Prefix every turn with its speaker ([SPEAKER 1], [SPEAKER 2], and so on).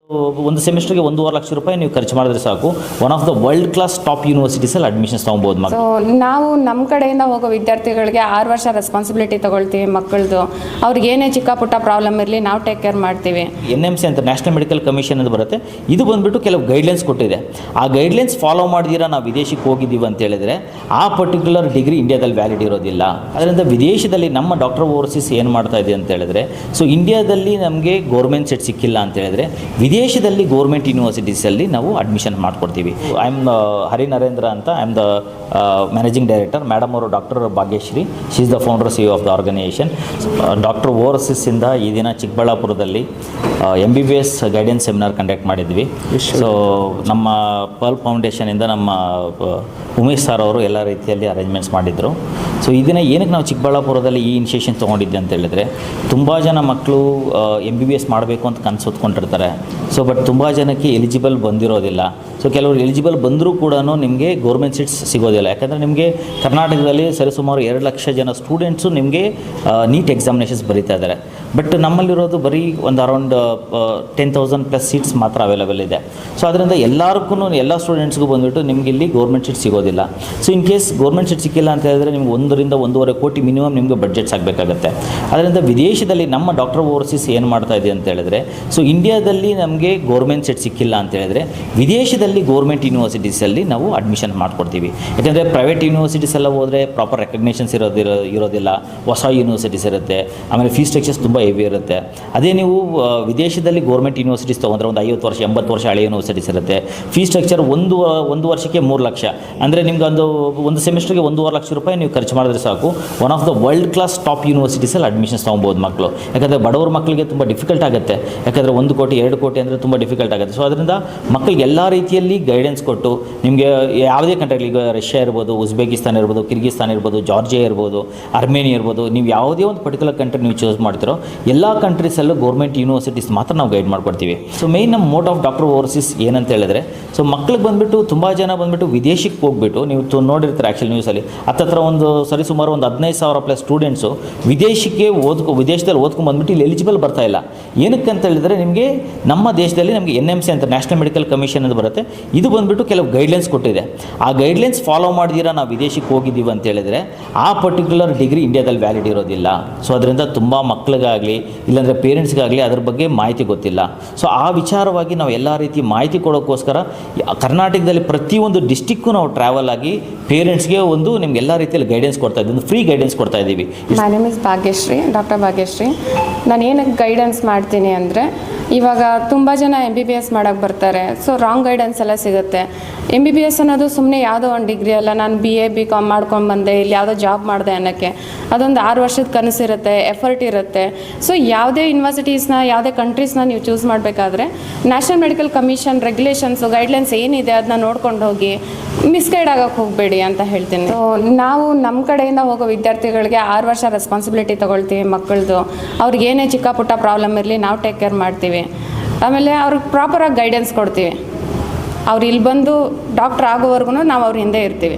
[SPEAKER 1] ಒಂದು ಸೆಮಿಸ್ಟರ್ಗೆ 1.5 ಲಕ್ಷ ರೂಪಾಯಿ ನೀವು ಖರ್ಚು ಮಾಡಿದ್ರೆ ಸಾಕು, one of the world class top ಯೂನಿವರ್ಸಿಟೀಸಲ್ಲಿ ಅಡ್ಮಿಷನ್ಸ್ ತೊಗೊಬೋದು ಮಗ.
[SPEAKER 2] ಸೊ ನಾವು ನಮ್ಮ ಕಡೆಯಿಂದ ಹೋಗೋ ವಿದ್ಯಾರ್ಥಿಗಳಿಗೆ 6 ವರ್ಷ ರೆಸ್ಪಾನ್ಸಿಬಿಲಿಟಿ ತೊಗೊಳ್ತೀವಿ ಮಕ್ಕಳದು. ಅವ್ರಿಗೆ ಏನೇ ಚಿಕ್ಕ ಪುಟ್ಟ ಪ್ರಾಬ್ಲಮ್ ಇರಲಿ ನಾವು ಟೇಕ್ ಕೇರ್ ಮಾಡ್ತೀವಿ.
[SPEAKER 1] NMC ಅಂತ ನ್ಯಾಷನಲ್ ಮೆಡಿಕಲ್ ಕಮಿಷನ್ ಅಂತ ಬರುತ್ತೆ, ಇದು ಬಂದುಬಿಟ್ಟು ಕೆಲವು ಗೈಡ್ಲೈನ್ಸ್ ಕೊಟ್ಟಿದೆ. ಆ ಗೈಡ್ಲೈನ್ಸ್ ಫಾಲೋ ಮಾಡಿದಿರಾ ನಾವು ವಿದೇಶಕ್ಕೆ ಹೋಗಿದ್ದೀವಿ ಅಂತ ಹೇಳಿದ್ರೆ ಆ ಪರ್ಟಿಕ್ಯುಲರ್ ಡಿಗ್ರಿ ಇಂಡಿಯಾದಲ್ಲಿ ವ್ಯಾಲಿಡ್ ಇರೋದಿಲ್ಲ. ಅದರಿಂದ ವಿದೇಶದಲ್ಲಿ ನಮ್ಮ ಡಾಕ್ಟರ್ ಓವರ್ಸೀಸ್ ಏನು ಮಾಡ್ತಾ ಇದೆ ಅಂತ ಹೇಳಿದ್ರೆ, ಸೊ ಇಂಡಿಯಾದಲ್ಲಿ ನಮಗೆ ಗೌರ್ಮೆಂಟ್ ಸೆಟ್ ಸಿಕ್ಕಿಲ್ಲ ಅಂತ ಹೇಳಿದ್ರೆ ವಿದೇಶದಲ್ಲಿ ಗೌರ್ಮೆಂಟ್ ಯೂನಿವರ್ಸಿಟೀಸಲ್ಲಿ ನಾವು ಅಡ್ಮಿಷನ್ ಮಾಡಿಕೊಡ್ತೀವಿ. ಐ ಆಮ್ ಹರಿ ನರೇಂದ್ರ ಅಂತ, I am the managing director. Madam ಅವರು doctor Bhagyashree, she is the founder CEO of the organisation. Doctor ಓವರ್ಸೀಸಿಂದ ಈ ದಿನ ಚಿಕ್ಕಬಳ್ಳಾಪುರದಲ್ಲಿ MBBS ಗೈಡೆನ್ಸ್ ಸೆಮಿನಾರ್ ಕಂಡಕ್ಟ್ ಮಾಡಿದ್ವಿ. ಸೊ ನಮ್ಮ ಪರ್ಲ್ ಫೌಂಡೇಶನಿಂದ ನಮ್ಮ ಉಮೇಶ್ ಸರ್ ಅವರು ಎಲ್ಲ ರೀತಿಯಲ್ಲಿ ಅರೇಂಜ್ಮೆಂಟ್ಸ್ ಮಾಡಿದರು. ಸೊ ಈ ದಿನ ಏನಕ್ಕೆ ನಾವು ಚಿಕ್ಕಬಳ್ಳಾಪುರದಲ್ಲಿ ಈ ಇನಿಷಿಯೇಷನ್ ತೊಗೊಂಡಿದ್ದೆ ಅಂತ ಹೇಳಿದ್ರೆ, ತುಂಬ ಜನ ಮಕ್ಕಳು MBBS ಮಾಡಬೇಕು ಅಂತ ಕನಸು ಹೊತ್ಕೊಂಡಿರ್ತಾರೆ. ಸೊ ಬಟ್ ತುಂಬ ಜನಕ್ಕೆ ಎಲಿಜಿಬಲ್ ಬಂದಿರೋದಿಲ್ಲ. ಸೊ ಕೆಲವರು ಎಲಿಜಿಬಲ್ ಬಂದರೂ ಕೂಡ ನಿಮಗೆ ಗೌರ್ಮೆಂಟ್ ಸೀಟ್ಸ್ ಸಿಗೋದಿಲ್ಲ. ಯಾಕಂದರೆ ನಿಮಗೆ ಕರ್ನಾಟಕದಲ್ಲಿ ಸರಿಸುಮಾರು 2 ಲಕ್ಷ ಜನ ಸ್ಟೂಡೆಂಟ್ಸು ನಿಮಗೆ ನೀಟ್ ಎಕ್ಸಾಮಿನೇಷನ್ಸ್ ಬರೀತಾ ಇದ್ದಾರೆ. ಬಟ್ ನಮ್ಮಲ್ಲಿರೋದು ಬರೀ ಒಂದು ಅರೌಂಡ್ 10,000 ಪ್ಲಸ್ ಸೀಟ್ಸ್ ಮಾತ್ರ ಅವೈಲೇಬಲ್ ಇದೆ. ಸೊ ಅದರಿಂದ ಎಲ್ಲರಿಗೂ, ಎಲ್ಲ ಸ್ಟೂಡೆಂಟ್ಸ್ಗೂ ಬಂದುಬಿಟ್ಟು ನಿಮಗೆ ಇಲ್ಲಿ ಗೌರ್ಮೆಂಟ್ ಸೀಟ್ ಸಿಗೋದಿಲ್ಲ. So in case government seat ಸಿಕ್ಕಿಲ್ಲ ಅಂತ ಹೇಳಿದ್ರೆ ನಿಮ್ಗೆ 1 ರಿಂದ 1.5 ಕೋಟಿ ಮಿನಿಮಮ್ ನಿಮಗೆ ಬಡ್ಜೆಟ್ಸ್ ಆಗಬೇಕಾಗುತ್ತೆ. ಅದರಿಂದ ವಿದೇಶದಲ್ಲಿ ನಮ್ಮ ಡಾಕ್ಟರ್ ಓವರ್ಸೀಸ್ ಏನು ಮಾಡ್ತಾ ಇದೆ ಅಂತ ಹೇಳಿದ್ರೆ, ಸೊ ಇಂಡಿಯಾದಲ್ಲಿ ನಮಗೆ ಗೌರ್ಮೆಂಟ್ ಸೆಟ್ ಸಿಕ್ಕಿಲ್ಲ ಅಂತ ಹೇಳಿದ್ರೆ ವಿದೇಶದಲ್ಲಿ ಗೌರ್ಮೆಂಟ್ ಯೂನಿವರ್ಸಿಟೀಸಲ್ಲಿ ನಾವು ಅಡ್ಮಿಷನ್ ಮಾಡಿಕೊಡ್ತೀವಿ. ಯಾಕೆಂದರೆ ಪ್ರೈವೇಟ್ ಯೂನಿವರ್ಸಿಟೀಸ್ ಎಲ್ಲ ಹೋದರೆ ಪ್ರಾಪರ್ ರೆಕಗ್ನೇಷನ್ಸ್ ಇರೋದಿಲ್ಲ, ಹೊಸ ಯೂನಿವರ್ಸಿಟೀಸ್ ಇರುತ್ತೆ, ಆಮೇಲೆ ಫೀಸ್ ಸ್ಟ್ರಕ್ಚರ್ಸ್ ತುಂಬ ಹೆವಿ ಇರುತ್ತೆ. ಅದೇ ನೀವು ವಿದೇಶದಲ್ಲಿ ಗೌರ್ಮೆಂಟ್ ಯೂನಿವರ್ಸಿಟೀಸ್ ತೊಗೊಂಡ್ರೆ ಒಂದು 50 ವರ್ಷ 80 ವರ್ಷ ಹಳೆ ಯೂನಿವರ್ಸಿಟೀಸ್ ಇರುತ್ತೆ. ಫೀಸ್ ಸ್ಟ್ರಕ್ಚರ್ ಒಂದು ವರ್ಷಕ್ಕೆ 3 ಲಕ್ಷ ಅಂದರೆ ನಿಮ್ಗೆ ಒಂದು ಸೆಮಿಸ್ಟರ್ಗೆ 1.5 ಲಕ್ಷ ರೂಪಾಯಿ ನೀವು ಖರ್ಚು ಮಾಡಿದ್ರೆ ಸಾಕು, one of the world class top ಯೂನಿವರ್ಸಿಟೀಸಲ್ಲಿ ಅಡ್ಮಿಷನ್ಸ್ ತೊಗೊಬೋದು ಮಕ್ಕಳು. ಯಾಕಂದರೆ ಬಡವ್ರ ಮಕ್ಕಳಿಗೆ ತುಂಬ ಡಿಫಿಕಲ್ಟ್ ಆಗುತ್ತೆ. ಯಾಕಂದರೆ 1 ಕೋಟಿ 2 ಕೋಟಿ ಅಂದರೆ ತುಂಬ ಡಿಫಿಕಲ್ಟ್ ಆಗುತ್ತೆ. ಸೊ ಅದರಿಂದ ಮಕ್ಕಳಿಗೆ ಎಲ್ಲ ರೀತಿಯಲ್ಲಿ ಗೈಡೆನ್ಸ್ ಕೊಟ್ಟು, ನಿಮಗೆ ಯಾವುದೇ ಕಂಟ್ರಿಲಿ, ಈಗ ರಷ್ಯಾ ಇರ್ಬೋದು, ಉಜ್ಬೇಕಿಸ್ತಾನ್ ಇರ್ಬೋದು, ಕಿರ್ಗಿಸ್ತಾನ್ ಇರ್ಬೋದು, ಜಾರ್ಜಿಯಾ ಇರ್ಬೋದು, ಅರ್ಮೇನಿಯಾ ಇರ್ಬೋದು, ನೀವು ಯಾವುದೇ ಒಂದು ಪರ್ಟಿಕ್ಯುಲರ್ ಕಂಟ್ರಿ ನೀವು ಚೂಸ್ ಮಾಡ್ತಿರೋ ಎಲ್ಲ ಕಂಟ್ರೀಸಲ್ಲೂ ಗೌರ್ಮೆಂಟ್ ಯೂನಿವರ್ಸಿಟೀಸ್ ಮಾತ್ರ ನಾವು ಗೈಡ್ ಮಾಡ್ಕೊಡ್ತೀವಿ. ಸೊ ಮೇಯ್ನ್ ನಮ್ಮ ಮೋಟ್ ಆಫ್ ಡಾಕ್ಟರ್ ಓವರ್ಸೀಸ್ ಏನಂತ ಹೇಳಿದ್ರೆ, ಸೊ ಮಕ್ಳಿಗೆ ಬಂದುಬಿಟ್ಟು ತುಂಬ ಜನ ಬಂದುಬಿಟ್ಟು ವಿದೇಶಕ್ಕೆ ಹೋಗ್ಬಿಟ್ಟು, ನೀವು ನೋಡಿರ್ತಾರೆ ಆ್ಯಕ್ಚುಲಿ ನ್ಯೂಸಲ್ಲಿ, ಹತ್ತತ್ರ ಒಂದು ಸರಿಸುಮಾರು ಒಂದು 15,000 ಪ್ಲಸ್ ಸ್ಟೂಡೆಂಟ್ಸು ವಿದೇಶದಲ್ಲಿ ಓದ್ಕೊಂಡು ಬಂದುಬಿಟ್ಟು ಇಲ್ಲಿ ಎಲಿಜಿಬಲ್ ಬರ್ತಾ ಇಲ್ಲ. ಏನಕ್ಕೆ ಅಂತ ಹೇಳಿದ್ರೆ, ನಿಮಗೆ ನಮ್ಮ ದೇಶದಲ್ಲಿ ನಮಗೆ NMC ಅಂತ ನ್ಯಾಷನಲ್ ಮೆಡಿಕಲ್ ಕಮಿಷನ್ ಅಂತ ಬರುತ್ತೆ, ಇದು ಬಂದುಬಿಟ್ಟು ಕೆಲವು ಗೈಡ್ಲೈನ್ಸ್ ಕೊಟ್ಟಿದೆ. ಆ ಗೈಡ್ಲೈನ್ಸ್ ಫಾಲೋ ಮಾಡಿದಿರಾ ನಾವು ವಿದೇಶಕ್ಕೆ ಹೋಗಿದ್ದೀವಿ ಅಂತ ಹೇಳಿದ್ರೆ ಆ ಪರ್ಟಿಕ್ಯುಲರ್ ಡಿಗ್ರಿ ಇಂಡಿಯಾದಲ್ಲಿ ವ್ಯಾಲಿಡ್ ಇರೋದಿಲ್ಲ. ಸೊ ಅದರಿಂದ ತುಂಬ ಮಕ್ಕಳಿಗಾಗಲಿ ಇಲ್ಲಾಂದರೆ ಪೇರೆಂಟ್ಸ್ಗಾಗಲಿ ಅದ್ರ ಬಗ್ಗೆ ಮಾಹಿತಿ ಗೊತ್ತಿಲ್ಲ. ಸೊ ಆ ವಿಚಾರವಾಗಿ ನಾವು ಎಲ್ಲ ರೀತಿ ಮಾಹಿತಿ ಕೊಡೋಕ್ಕೋಸ್ಕರ ಕರ್ನಾಟಕದಲ್ಲಿ ಪ್ರತಿಯೊಂದು ಡಿಸ್ಟಿಕ್ಕು ನಾವು ಟ್ರಾವೆಲ್ ಆಗಿ ಪೇರೆಂಟ್ಸ್ಗೆ ನಿಮ್ಗೆ ಎಲ್ಲ ರೀತಿಯಲ್ಲಿ ಗೈಡೆನ್ಸ್ ಕೊಡ್ತಾ ಇದ್ದೀವಿ, ಫ್ರೀ ಗೈಡೆನ್ಸ್ ಕೊಡ್ತಾ ಇದ್ದೀವಿ.
[SPEAKER 2] My name is Bhagyashree, doctor Bhagyashree. ನಾನು ಏನಕ್ಕೆ ಗೈಡೆನ್ಸ್ ಮಾಡ್ತೀನಿ ಅಂದರೆ, ಇವಾಗ ತುಂಬ ಜನ MBBS ಮಾಡೋಕ್ಕೆ ಬರ್ತಾರೆ. ಸೊ ರಾಂಗ್ ಗೈಡೆನ್ಸ್ ಎಲ್ಲ ಸಿಗುತ್ತೆ. MBBS ಅನ್ನೋದು ಸುಮ್ಮನೆ ಯಾವುದೋ ಒಂದು ಡಿಗ್ರಿ ಅಲ್ಲ, ನಾನು BA BCom ಮಾಡ್ಕೊಂಡು ಬಂದೆ, ಇಲ್ಲಿ ಯಾವುದೋ ಜಾಬ್ ಮಾಡಿದೆ ಅನ್ನೋಕ್ಕೆ. ಅದೊಂದು 6 ವರ್ಷದ ಕನಸಿರುತ್ತೆ, ಎಫರ್ಟ್ ಇರುತ್ತೆ. ಸೊ ಯಾವುದೇ ಯೂನಿವರ್ಸಿಟೀಸ್ನ, ಯಾವುದೇ ಕಂಟ್ರೀಸ್ನ ನೀವು ಚೂಸ್ ಮಾಡಬೇಕಾದ್ರೆ national medical commission regulations, guidelines ಏನಿದೆ ಅದನ್ನ ನೋಡ್ಕೊಂಡು ಹೋಗಿ, ಮಿಸ್ಗೈಡ್ ಆಗೋಕ್ಕೆ ಹೋಗಬೇಡಿ ಅಂತ ಹೇಳ್ತೀನಿ. ಸೊ ನಾವು ನಮ್ಮ ಕಡೆಯಿಂದ ಹೋಗೋ ವಿದ್ಯಾರ್ಥಿಗಳಿಗೆ 6 ವರ್ಷ ರೆಸ್ಪಾನ್ಸಿಬಿಲಿಟಿ ತೊಗೊಳ್ತೀವಿ ಮಕ್ಕಳದು. ಅವ್ರಿಗೆ ಏನೇ ಚಿಕ್ಕ ಪುಟ್ಟ ಪ್ರಾಬ್ಲಮ್ ಇರಲಿ ನಾವು ಟೇಕ್ ಕೇರ್ ಮಾಡ್ತೀವಿ. ಆಮೇಲೆ ಅವ್ರಿಗೆ ಪ್ರಾಪರಾಗಿ ಗೈಡೆನ್ಸ್ ಕೊಡ್ತೀವಿ. ಅವ್ರು ಇಲ್ಲಿ ಬಂದು ಡಾಕ್ಟ್ರ್ ಆಗೋವರೆಗೂ ನಾವು ಅವ್ರ ಹಿಂದೆ ಇರ್ತೀವಿ.